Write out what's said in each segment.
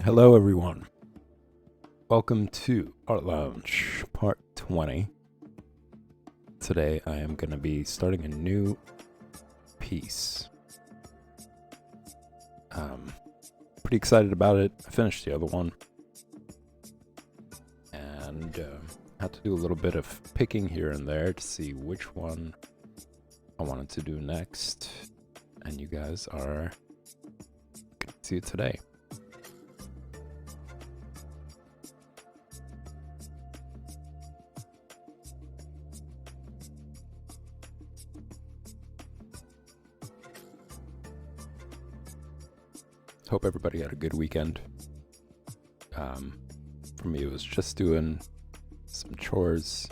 Hello, everyone. Welcome to Art Lounge, part 20. Today, I am going to be starting a new piece. Pretty excited about it. I finished the other one. And had to do a little bit of picking here and there to see which one I wanted to do next. And you guys are going to see it today. Hope everybody had a good weekend. For me, it was just doing some chores,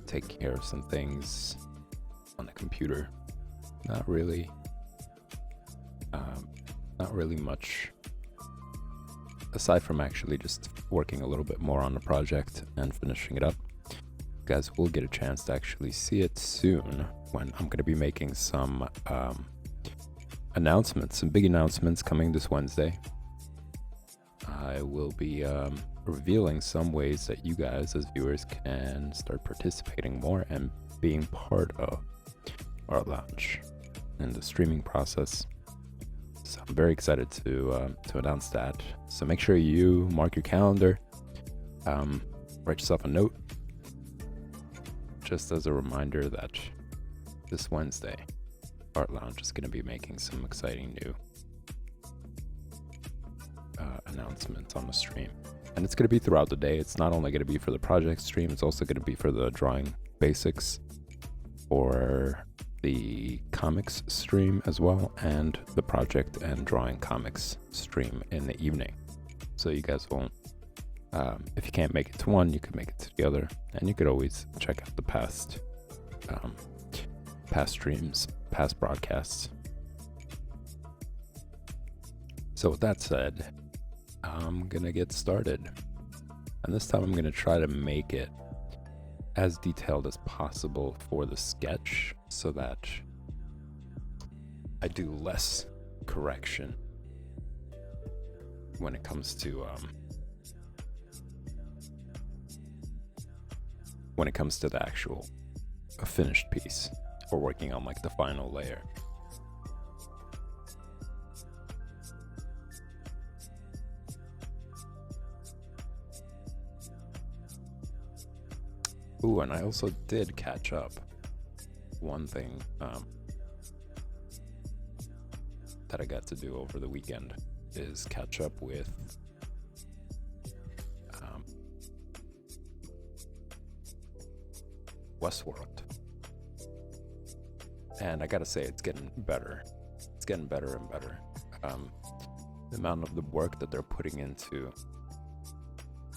taking care of some things on the computer. Not really much aside from actually just working a little bit more on the project and finishing it up. You guys will get a chance to actually see it soon when I'm going to be making some announcements, some big announcements coming this Wednesday. I will be revealing some ways that you guys as viewers can start participating more and being part of Art Lounge and the streaming process. So I'm very excited to announce that. So make sure you mark your calendar, write yourself a note, just as a reminder that this Wednesday, Art Lounge is going to be making some exciting new announcements on the stream. And it's going to be throughout the day. It's not only going to be for the project stream, it's also going to be for the drawing basics, or the comics stream as well, and the project and drawing comics stream in the evening. So you guys won't, if you can't make it to one, you could make it to the other, and you could always check out the past streams, past broadcasts. So with that said, I'm gonna get started, and this time I'm gonna try to make it as detailed as possible for the sketch so that I do less correction when it comes to the actual finished piece, or working on like the final layer. Ooh, and I also did catch up. One thing that I got to do over the weekend is catch up with Westworld. And I gotta say, it's getting better. It's getting better and better. The amount of the work that they're putting into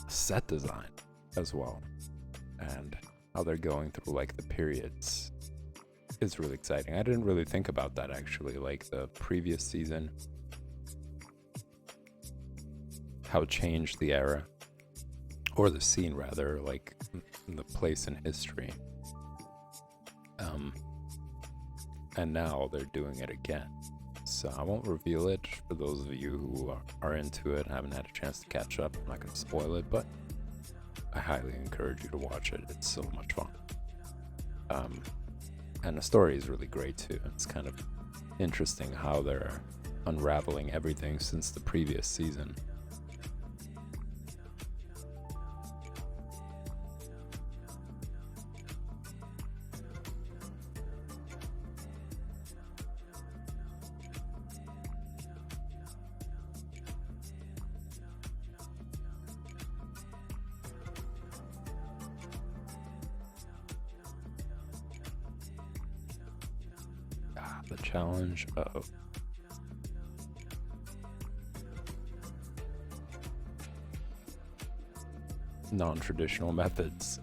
set design as well, and how they're going through like the periods is really exciting. I didn't really think about that actually, like the previous season, how it changed the era, or the scene rather, like the place in history. And now they're doing it again. So I won't reveal it for those of you who are into it and haven't had a chance to catch up. I'm not going to spoil it, but I highly encourage you to watch it. It's so much fun. And the story is really great too. It's kind of interesting how they're unraveling everything since the previous season. The challenge of non-traditional methods.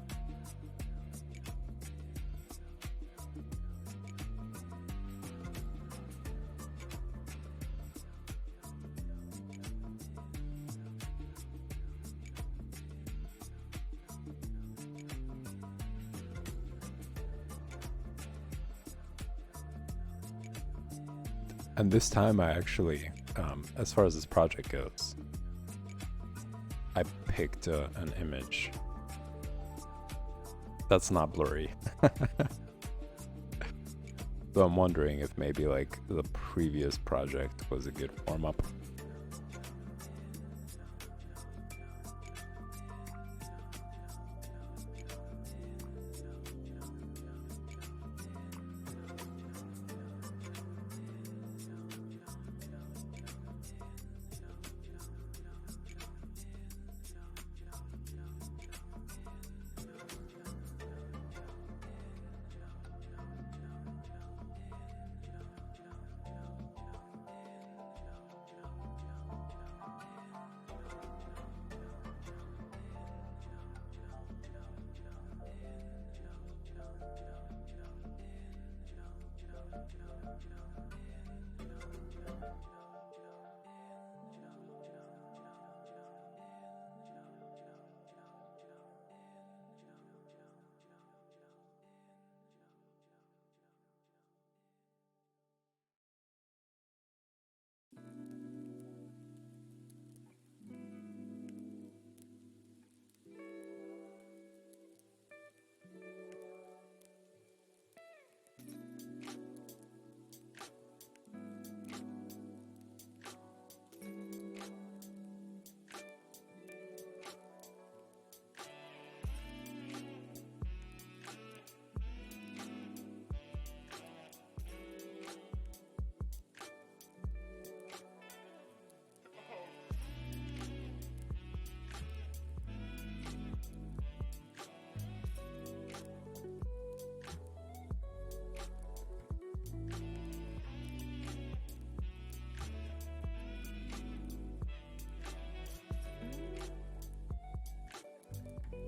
And this time I actually as far as this project goes, I picked an image that's not blurry. So I'm wondering if maybe like the previous project was a good warm-up.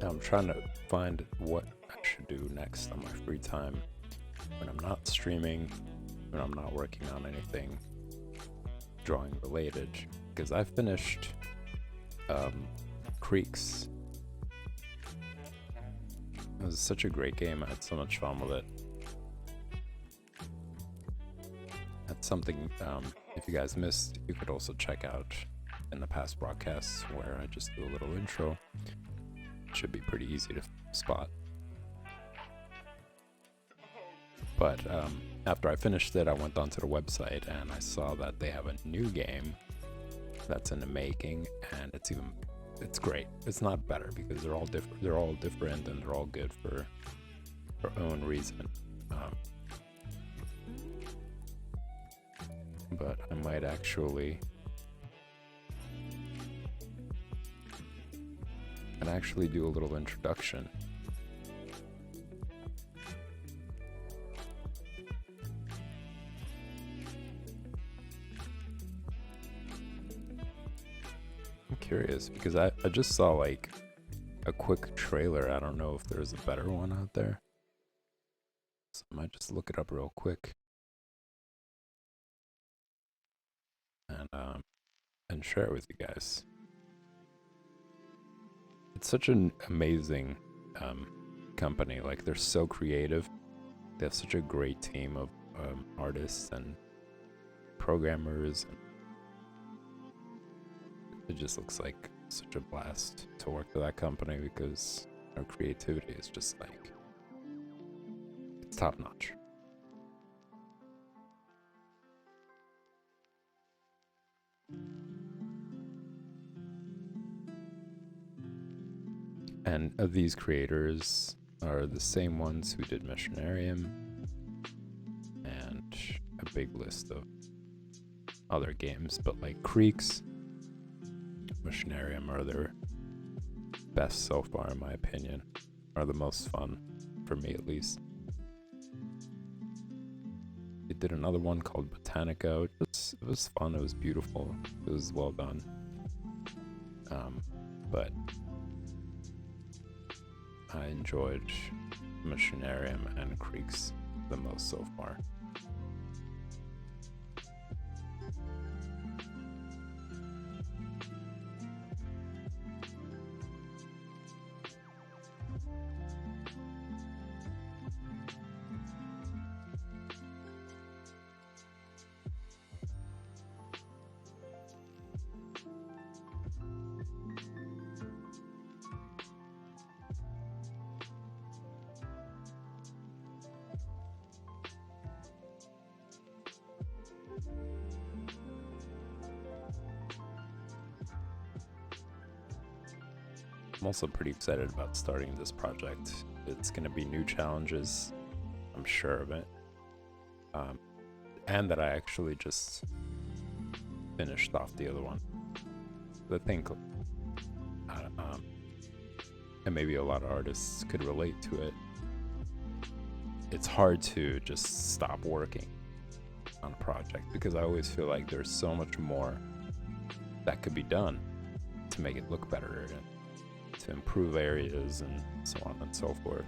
I'm trying to find what I should do next on my free time when I'm not streaming, when I'm not working on anything drawing related, because I finished Creeks. It was such a great game. I had so much fun with it. That's something, if you guys missed, you could also check out in the past broadcasts where I just do a little intro. It should be pretty easy to spot. But after I finished it, I went onto the website and I saw that they have a new game that's in the making, and it's great. It's not better because they're all different. They're all different and they're all good for their own reason. But I might actually do a little introduction. I'm curious because I just saw like a quick trailer. I don't know if there's a better one out there. So I might just look it up real quick. And share it with you guys. It's such an amazing company. Like, they're so creative. They have such a great team of artists and programmers. And it just looks like such a blast to work for that company because their creativity is just like, it's top notch. And of these creators are the same ones who did Missionarium and a big list of other games, but like Creeks, Missionarium are their best so far in my opinion, are the most fun, for me at least. They did another one called Botanica. It was fun, it was beautiful, it was well done. But I enjoyed Missionarium and Creeks the most so far. I'm also pretty excited about starting this project. It's going to be new challenges, I'm sure of it. And that I actually just finished off the other one. I think, and maybe a lot of artists could relate to it, it's hard to just stop working on a project because I always feel like there's so much more that could be done to make it look better and to improve areas and so on and so forth.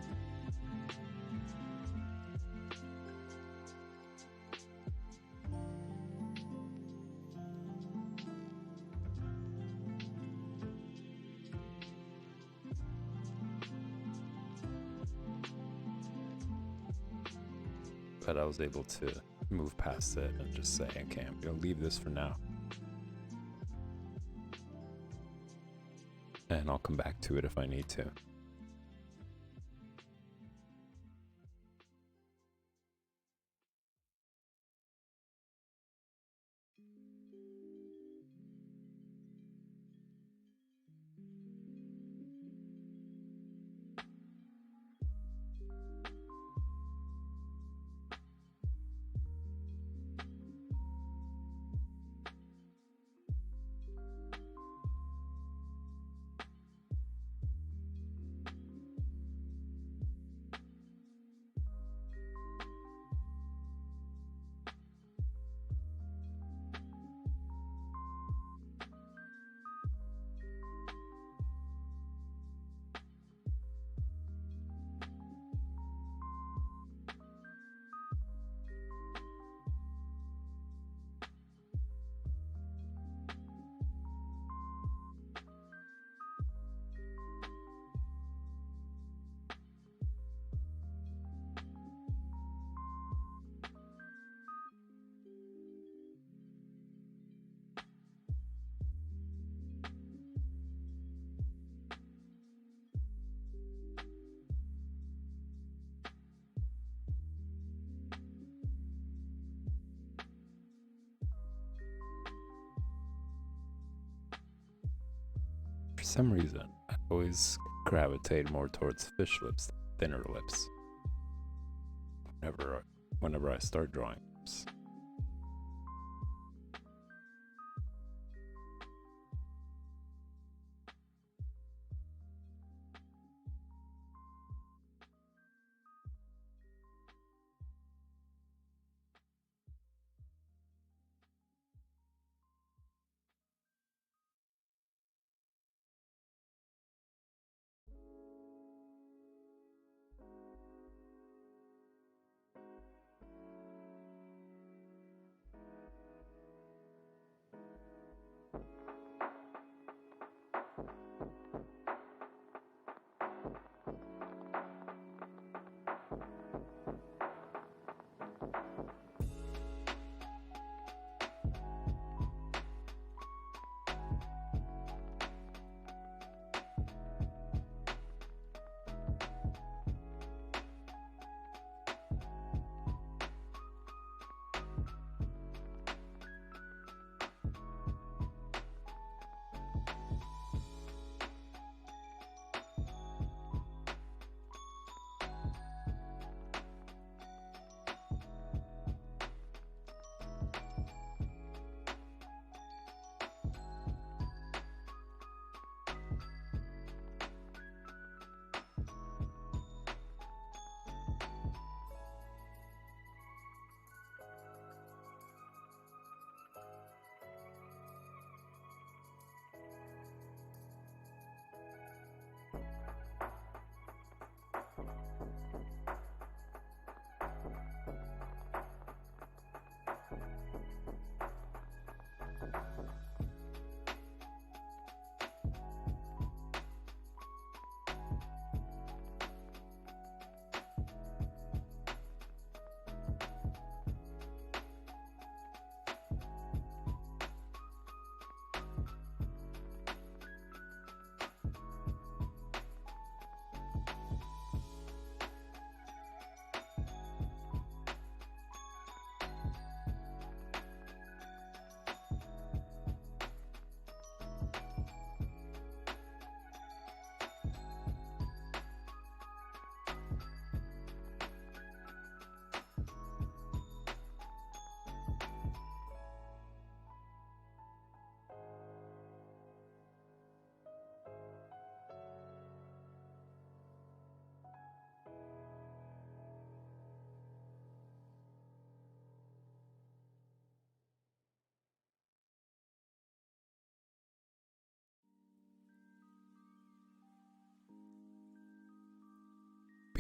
But I was able to move past it and just say, okay, I'm gonna leave this for now. And I'll come back to it if I need to. For some reason, I always gravitate more towards fish lips than thinner lips whenever I start drawing lips.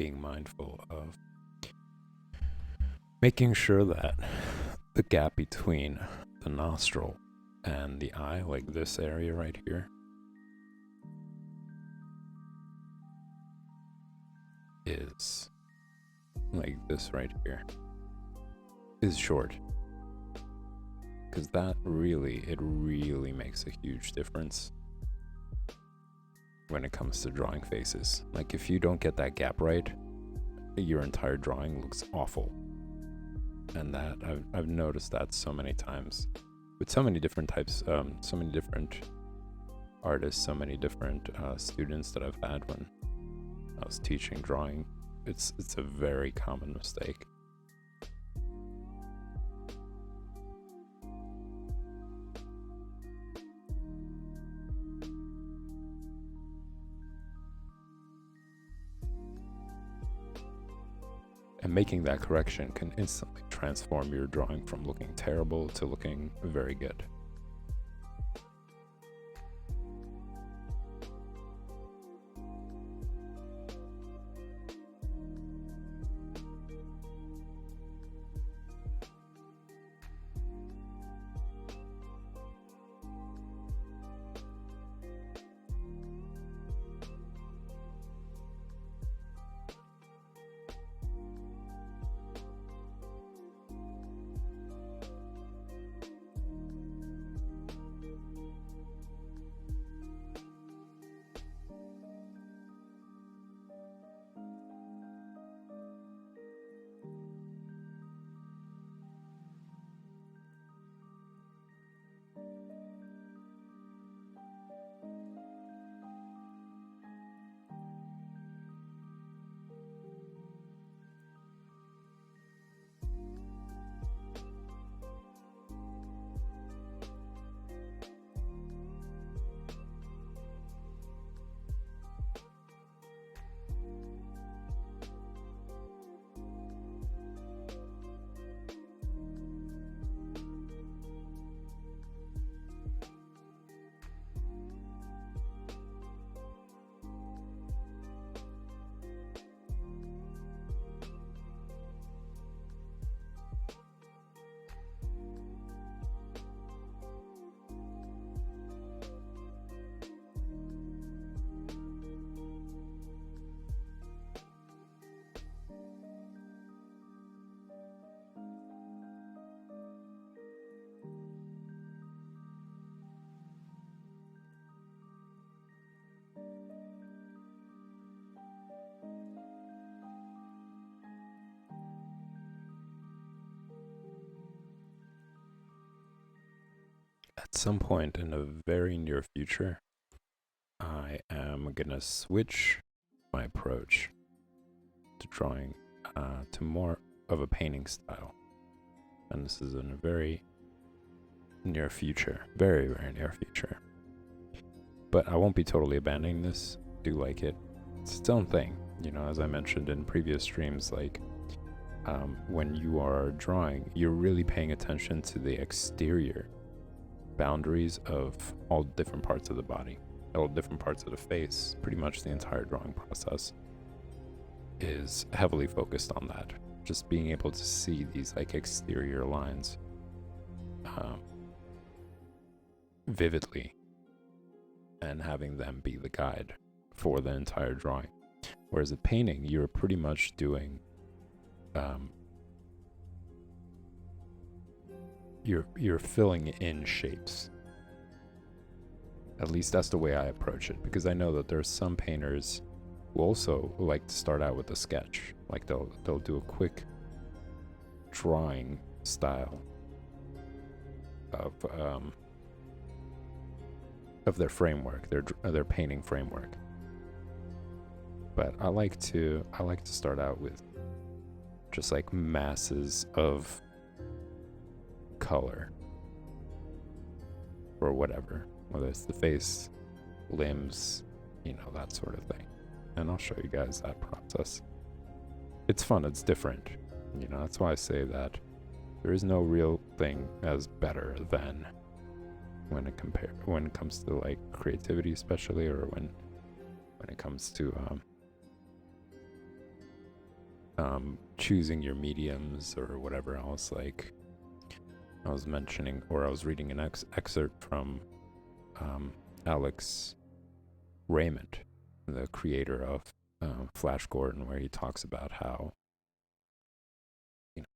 being mindful of making sure that the gap between the nostril and the eye, like this area right here, is like this right here, is short. Because that really, it really makes a huge difference when it comes to drawing faces. Like if you don't get that gap right, your entire drawing looks awful. And that I've noticed that so many times with so many different types, so many different artists, so many different students that I've had when I was teaching drawing. It's a very common mistake. And making that correction can instantly transform your drawing from looking terrible to looking very good. At some point in the very near future, I am gonna switch my approach to drawing to more of a painting style. And this is in a very near future, very, very near future. But I won't be totally abandoning this. I do like it. It's its own thing. You know, as I mentioned in previous streams, like when you are drawing, you're really paying attention to the exterior boundaries of all different parts of the body, all different parts of the face. Pretty much the entire drawing process is heavily focused on that. Just being able to see these like exterior lines vividly and having them be the guide for the entire drawing. Whereas a painting, you're pretty much doing you're filling in shapes. At least that's the way I approach it, because I know that there's some painters who also like to start out with a sketch. Like they'll do a quick drawing style of their framework, their painting framework. But I like to start out with just like masses of color or whatever, whether it's the face, limbs, you know, that sort of thing. And I'll show you guys that process. It's fun, it's different. You know, that's why I say that there is no real thing as better than when it comes to like creativity, especially, or when it comes to choosing your mediums or whatever else. Like I was mentioning, or I was reading an excerpt from Alex Raymond, the creator of Flash Gordon, where he talks about how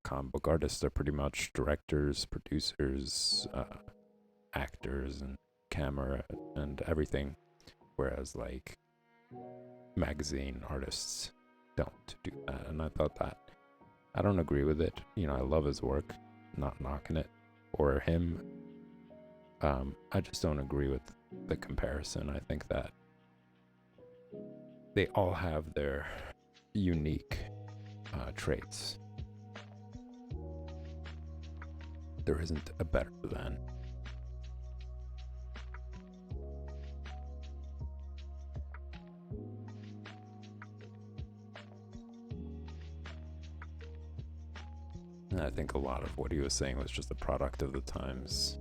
comic book artists are pretty much directors, producers, actors, and camera and everything, whereas like magazine artists don't do that. And I thought that I don't agree with it. I love his work, not knocking it or him. I just don't agree with the comparison. I think that they all have their unique traits. There isn't a better than. And I think a lot of what he was saying was just a product of the times.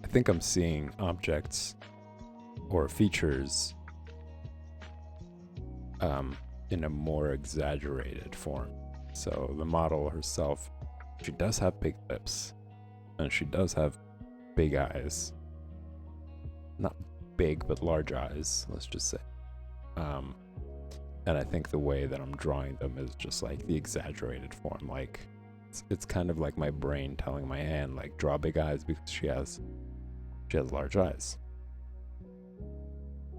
I think I'm seeing objects or features in a more exaggerated form. So the model herself, she does have big lips and she does have big eyes. Not big, but large eyes, let's just say. And I think the way that I'm drawing them is just like the exaggerated form. Like it's kind of like my brain telling my hand, like, draw big eyes because she has large eyes.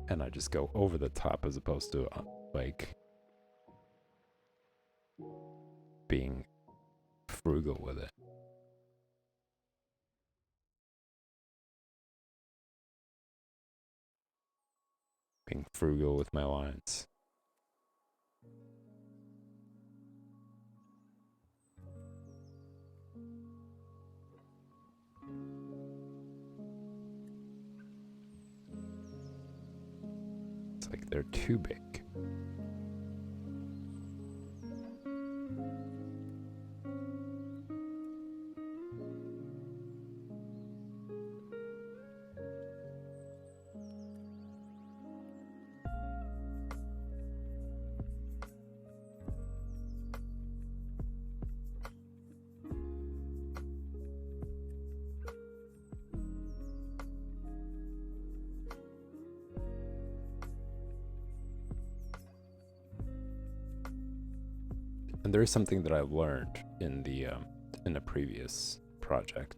And I just go over the top as opposed to like being frugal with it. Being frugal with my lines. It's like they're too big. And there is something that I learned in the previous project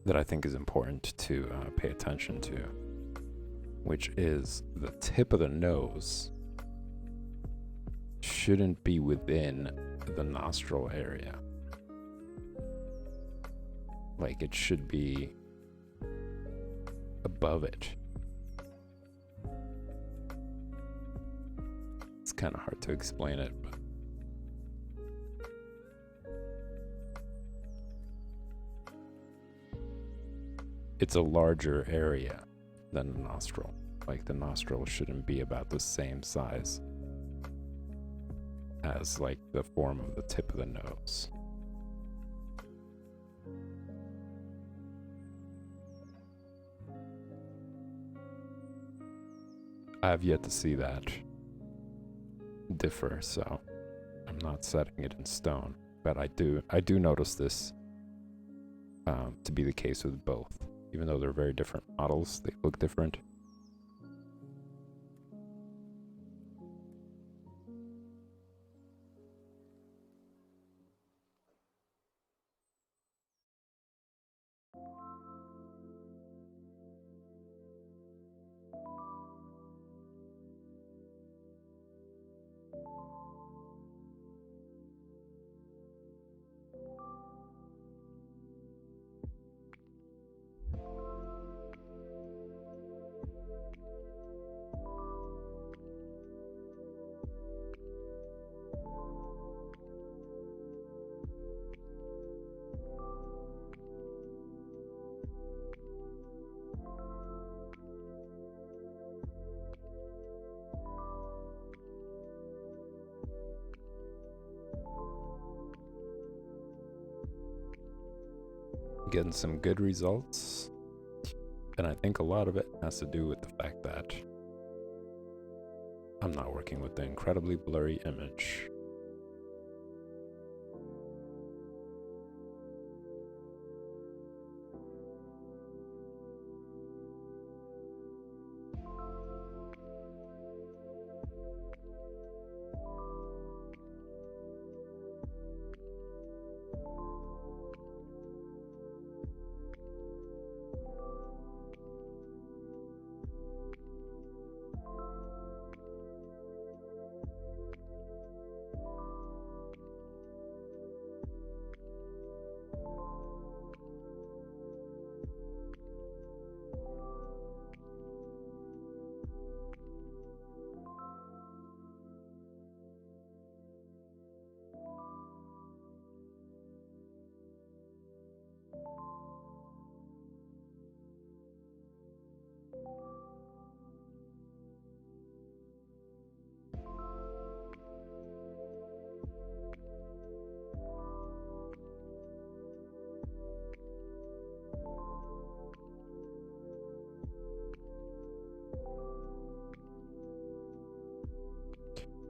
that I think is important to pay attention to, which is the tip of the nose shouldn't be within the nostril area. Like it should be above it. It's kind of hard to explain it, but it's a larger area than the nostril. Like the nostril shouldn't be about the same size as like the form of the tip of the nose. I have yet to see that differ, so I'm not setting it in stone. But I do notice this to be the case with both. Even though they're very different models, they look different. getting some good results, and I think a lot of it has to do with the fact that I'm not working with the incredibly blurry image.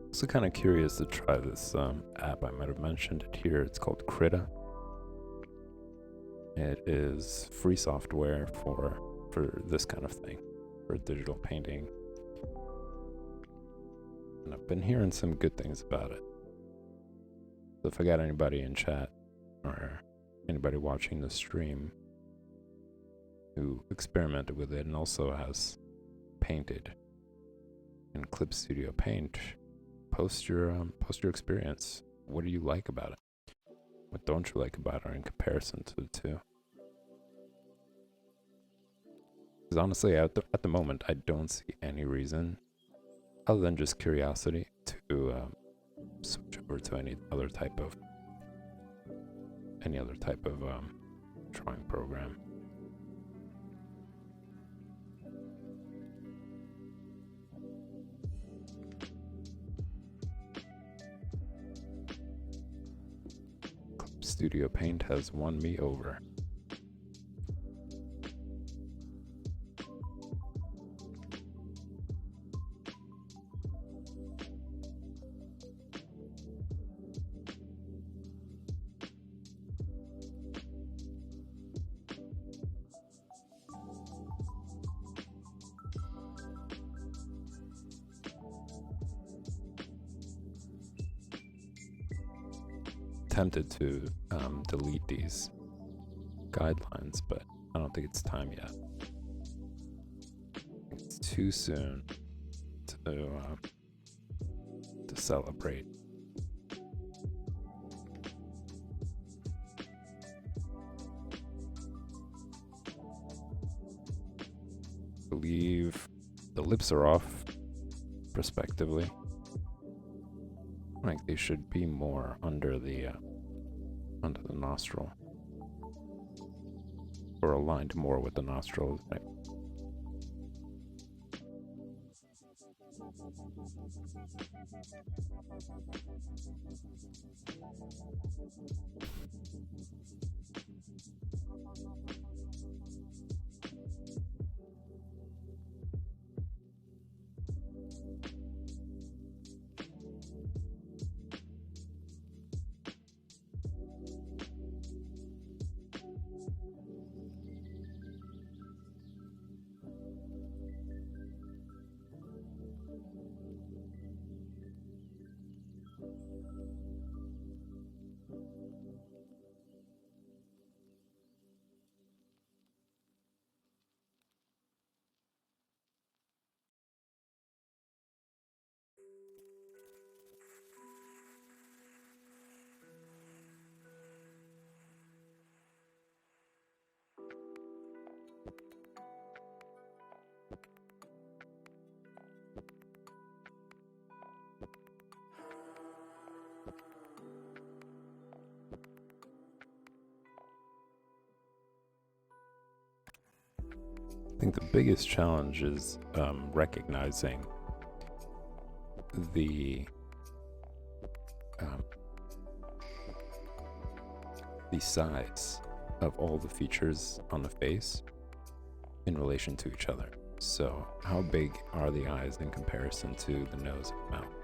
Also kind of curious to try this app. I might have mentioned it here. It's called Krita. It is free software for this kind of thing, for digital painting. And I've been hearing some good things about it. So if I got anybody in chat or anybody watching the stream who experimented with it and also has painted in Clip Studio Paint, post your experience. What do you like about it? What don't you like about it in comparison to the two? Because honestly, at the moment, I don't see any reason, other than just curiosity, to switch over to any other type of drawing program. Studio Paint has won me over. Tempted to delete these guidelines, but I don't think it's time yet. It's too soon to celebrate. I believe the lips are off, prospectively. Like they should be more under the nostril, or aligned more with the nostril. Right? I think the biggest challenge is recognizing the size of all the features on the face in relation to each other. So how big are the eyes in comparison to the nose and mouth?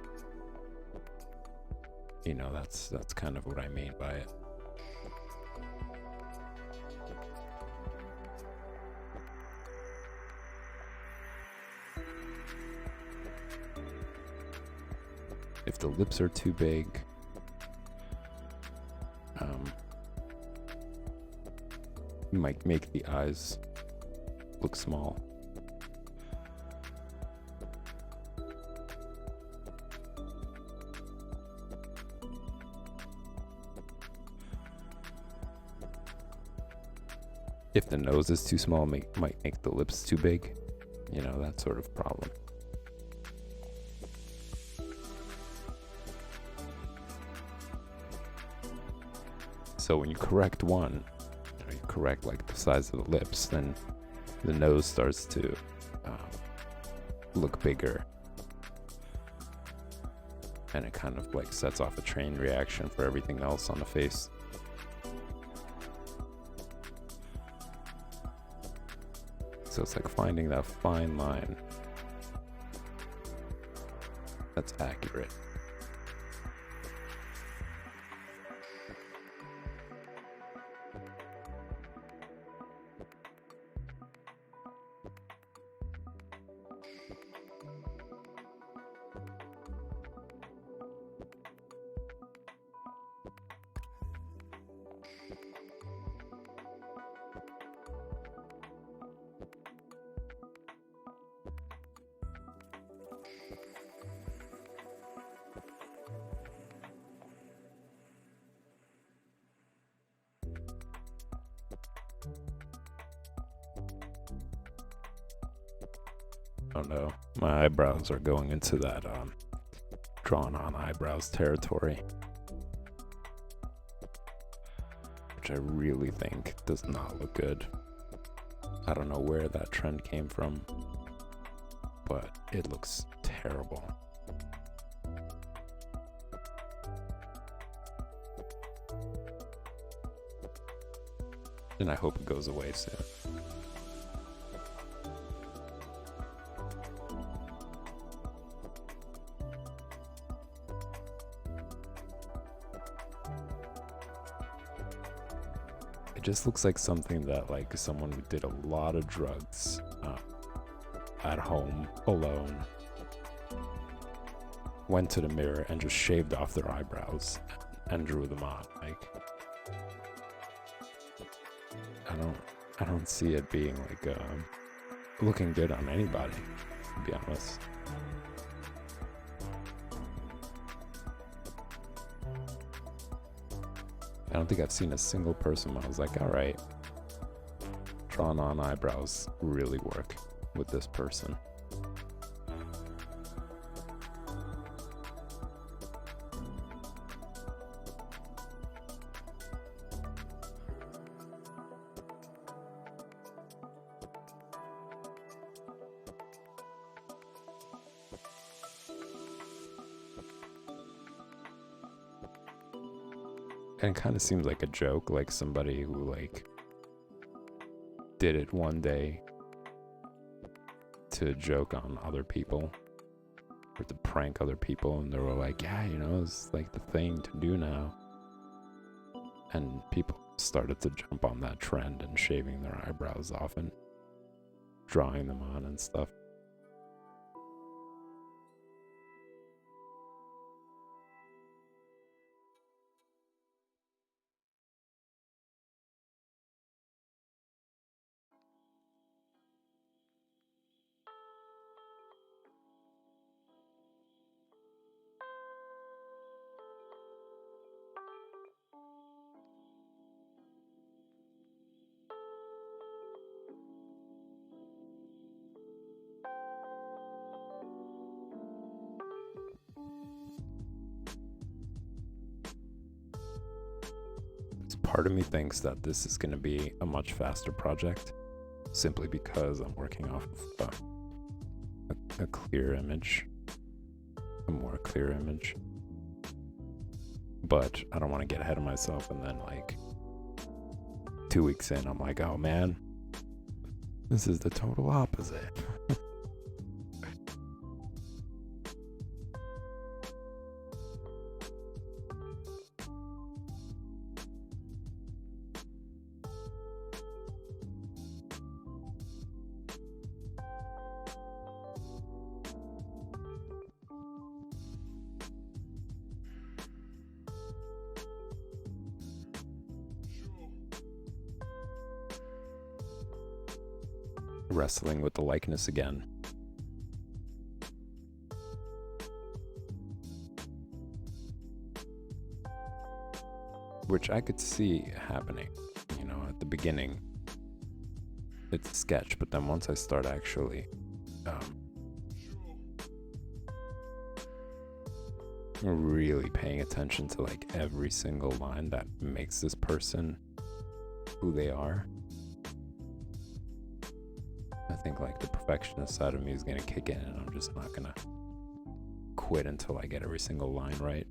You know, that's kind of what I mean by it. If the lips are too big, you might make the eyes look small. If the nose is too small, might make the lips too big. You know, that sort of problem. So when you correct one, you correct like the size of the lips, then the nose starts to look bigger. And it kind of like sets off a chain reaction for everything else on the face. So it's like finding that fine line that's accurate. Oh no, my eyebrows are going into that drawn on eyebrows territory, which I really think does not look good. I don't know where that trend came from, but it looks terrible. And I hope it goes away soon. It just looks like something that like someone who did a lot of drugs at home alone went to the mirror and just shaved off their eyebrows and drew them on. Like I don't see it being like looking good on anybody, to be honest. I don't think I've seen a single person where I was like, all right, drawn on eyebrows really work with this person. And it kind of seems like a joke, like somebody who like did it one day to joke on other people or to prank other people, and they were like, yeah, you know, it's like the thing to do now. And people started to jump on that trend and shaving their eyebrows off and drawing them on and stuff. Part of me thinks that this is going to be a much faster project simply because I'm working off of a clear image, a more clear image. But I don't want to get ahead of myself and then like 2 weeks in, I'm like, oh man, this is the total opposite. Wrestling with the likeness again. Which I could see happening, you know, at the beginning. It's a sketch, but then once I start actually really paying attention to like every single line that makes this person who they are, I think like the perfectionist side of me is gonna kick in, and I'm just not gonna quit until I get every single line right.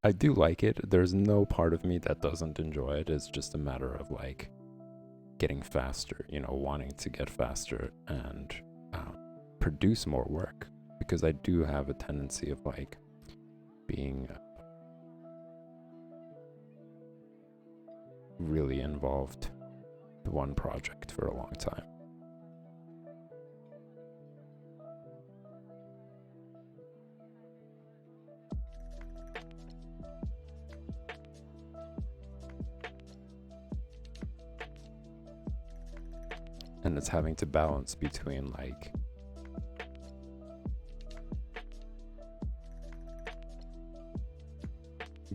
I do like it. There's no part of me that doesn't enjoy it. It's just a matter of like getting faster, you know, wanting to get faster and produce more work, because I do have a tendency of like being really involved in one project for a long time. And it's having to balance between like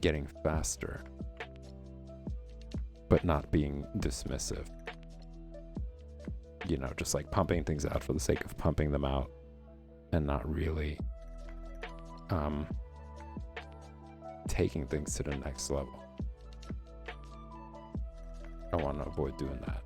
getting faster but not being dismissive, you know, just like pumping things out for the sake of pumping them out and not really taking things to the next level. I want to avoid doing that.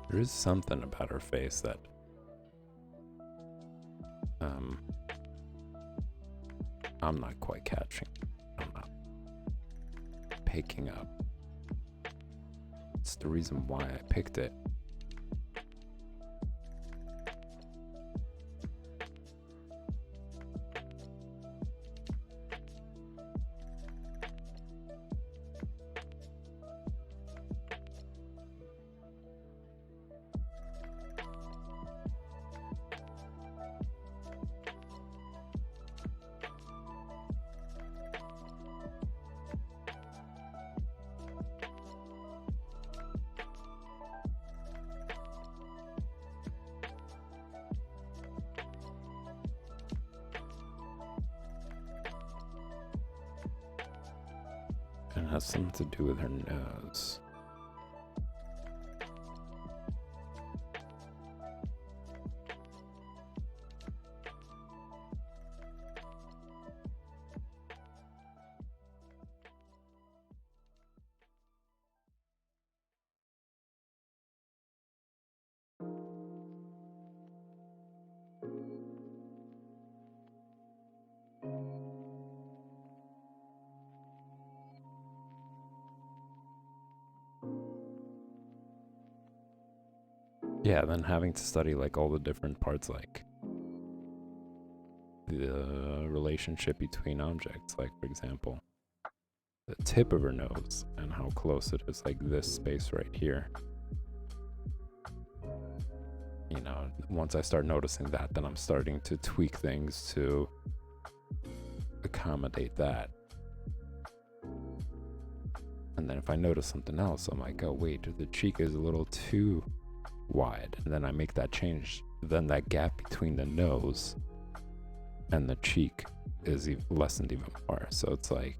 There is something about her face that I'm not quite catching. I'm not picking up. It's the reason why I picked it. It has something to do with her nose. Yeah, then having to study like all the different parts, like the relationship between objects, like for example, the tip of her nose and how close it is, like this space right here. You know, once I start noticing that, then I'm starting to tweak things to accommodate that. And then if I notice something else, I'm like, oh wait, the cheek is a little too wide, and then I make that change. Then that gap between the nose and the cheek is lessened even more. So it's like,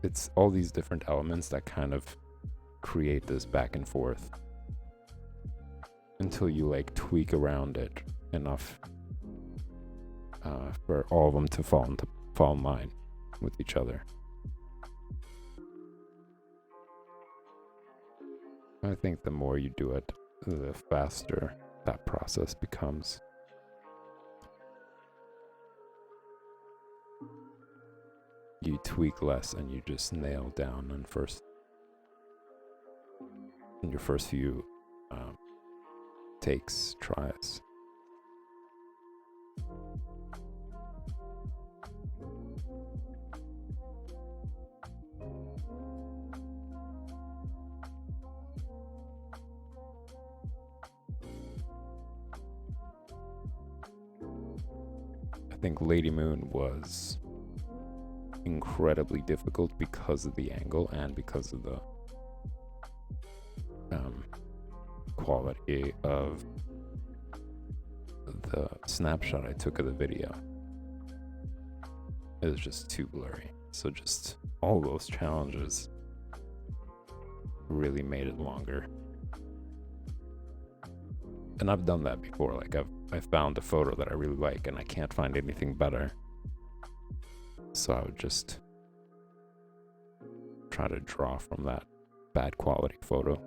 it's all these different elements that kind of create this back and forth until you like tweak around it enough for all of them to fall in line with each other. I think the more you do it, the faster that process becomes. You tweak less and you just nail down in your first few takes, tries. I think Lady Moon was incredibly difficult because of the angle and because of the quality of the snapshot I took of the video. It was just too blurry. So just all those challenges really made it longer. And I've done that before. Like I found a photo that I really like and I can't find anything better. So I would just try to draw from that bad quality photo.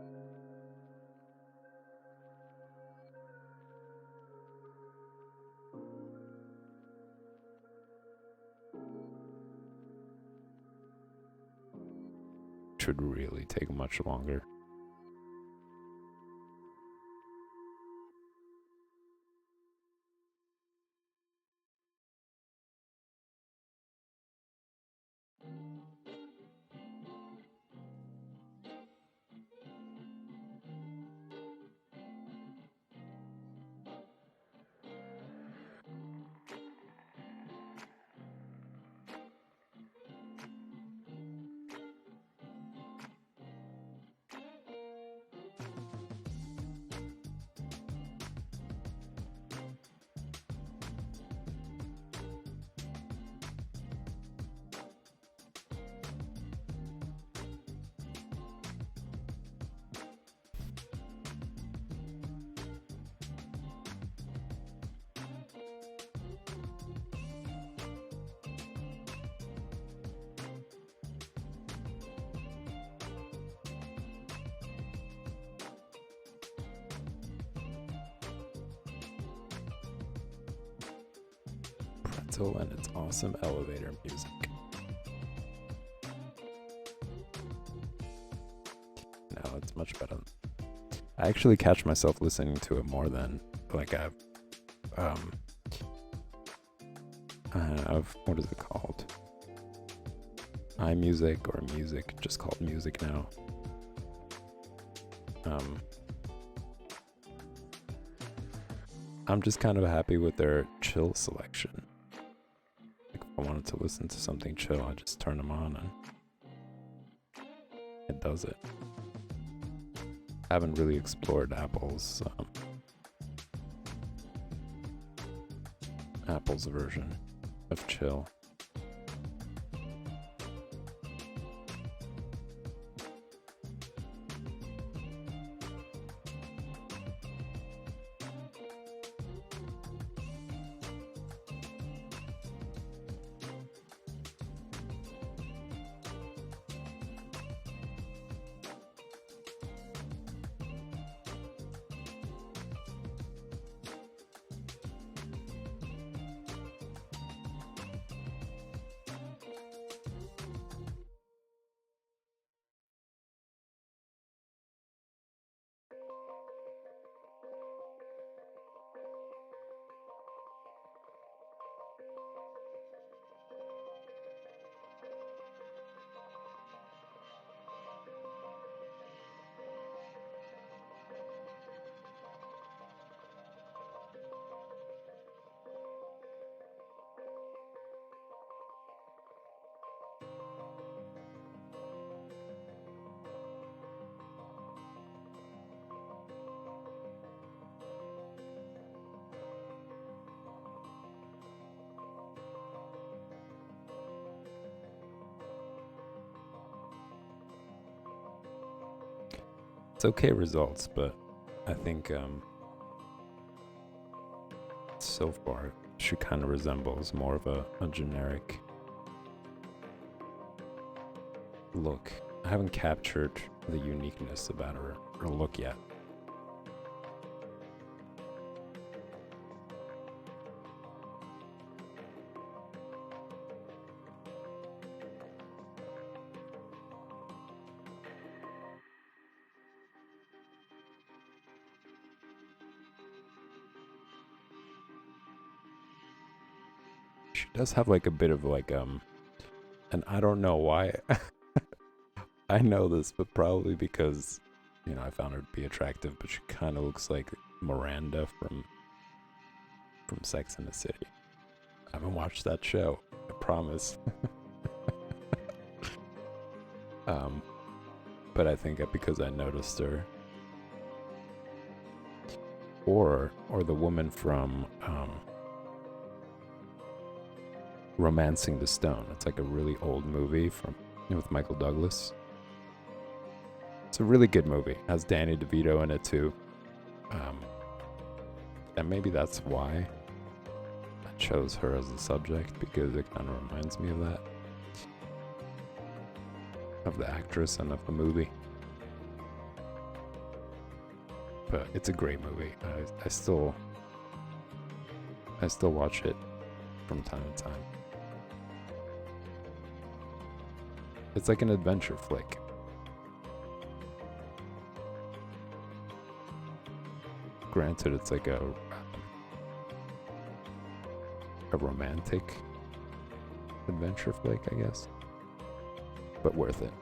Should really take much longer. Pretzel and its awesome elevator music. Now it's much better. I actually catch myself listening to it more than like I have, what is it called? iMusic or music, just called music now. I'm just kind of happy with their chill selection. Like if I wanted to listen to something chill, I just turn them on and it does it. I haven't really explored Apple's version of chill. It's okay results, but I think so far she kind of resembles more of a generic look. I haven't captured the uniqueness about her look yet. She does have like a bit of like and I don't know why I know this, but probably because, you know, I found her to be attractive, but she kind of looks like Miranda from Sex and the City. I haven't watched that show, I promise. But I think because I noticed her, or the woman from Romancing the Stone. It's like a really old movie with Michael Douglas. It's a really good movie. It has Danny DeVito in it too. And maybe that's why I chose her as the subject, because it kind of reminds me of that. Of the actress and of the movie. But it's a great movie. I still watch it from time to time. It's like an adventure flick. Granted, it's like a romantic adventure flick, I guess. But worth it.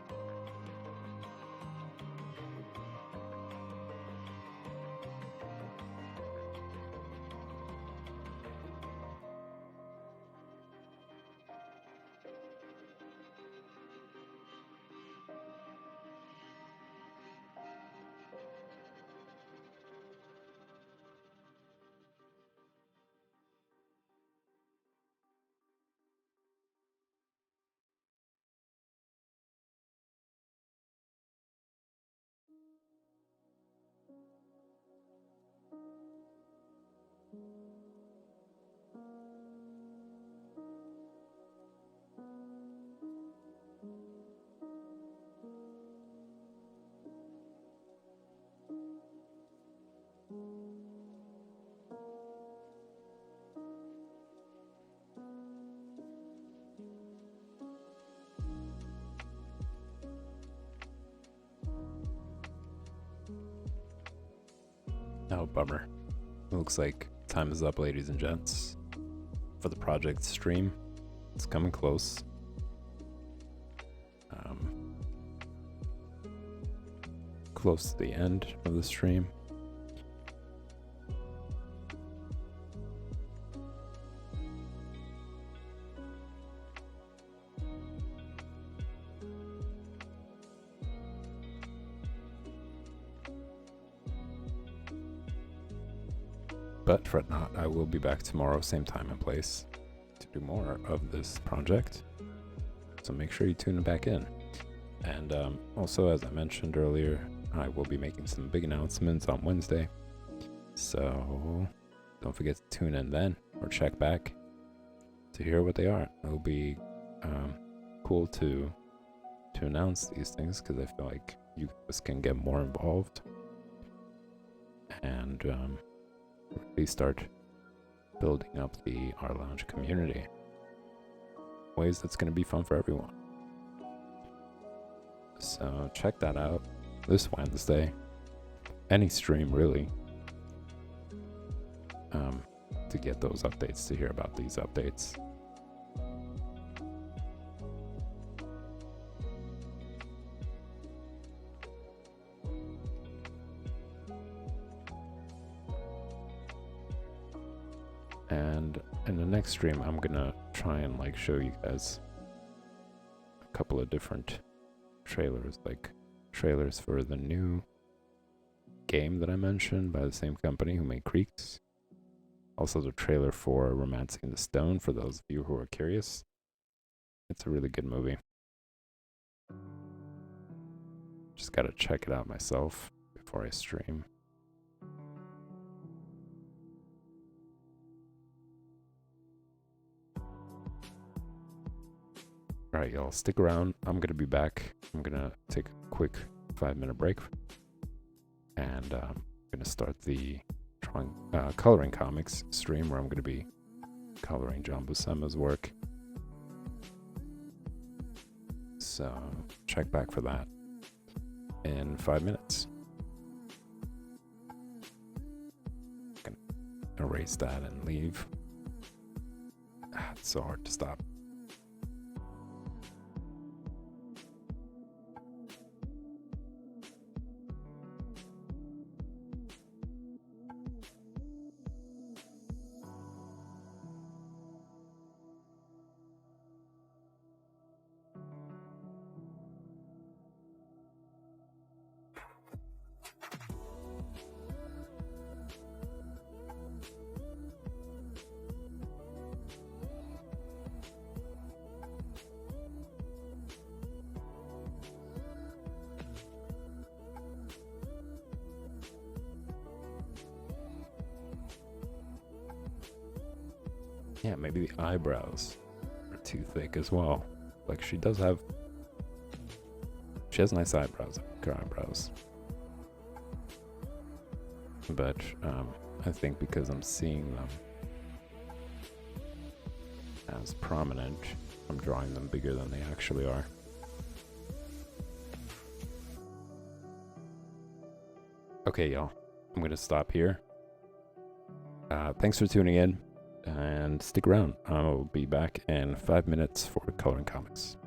Oh, bummer. It looks like time is up, ladies and gents, for the project stream. It's coming close. Close to the end of the stream. But fret not, I will be back tomorrow, same time and place, to do more of this project. So make sure you tune back in. And also, as I mentioned earlier, I will be making some big announcements on Wednesday. So don't forget to tune in then, or check back to hear what they are. It'll be cool to announce these things, because I feel like you guys can get more involved and really start building up the R Lounge community. Ways that's going to be fun for everyone. So check that out this Wednesday. Any stream, really. To get those updates, to hear about these updates. And in the next stream, I'm gonna try and like show you guys a couple of different trailers, like trailers for the new game that I mentioned by the same company who made Creeks. Also the trailer for Romancing the Stone, for those of you who are curious. It's a really good movie. Just gotta check it out myself. before I stream. Alright, y'all, stick around. I'm gonna be back. I'm gonna take a quick 5-minute break. And I'm gonna start the coloring comics stream where I'm gonna be coloring John Buscema's work. So check back for that in 5 minutes. Gonna erase that and leave. It's so hard to stop. Yeah, maybe the eyebrows are too thick as well. Like she has nice eyebrows, her eyebrows. But I think because I'm seeing them as prominent, I'm drawing them bigger than they actually are. Okay, y'all, I'm gonna stop here. Thanks for tuning in. And stick around. I'll be back in 5 minutes for coloring comics.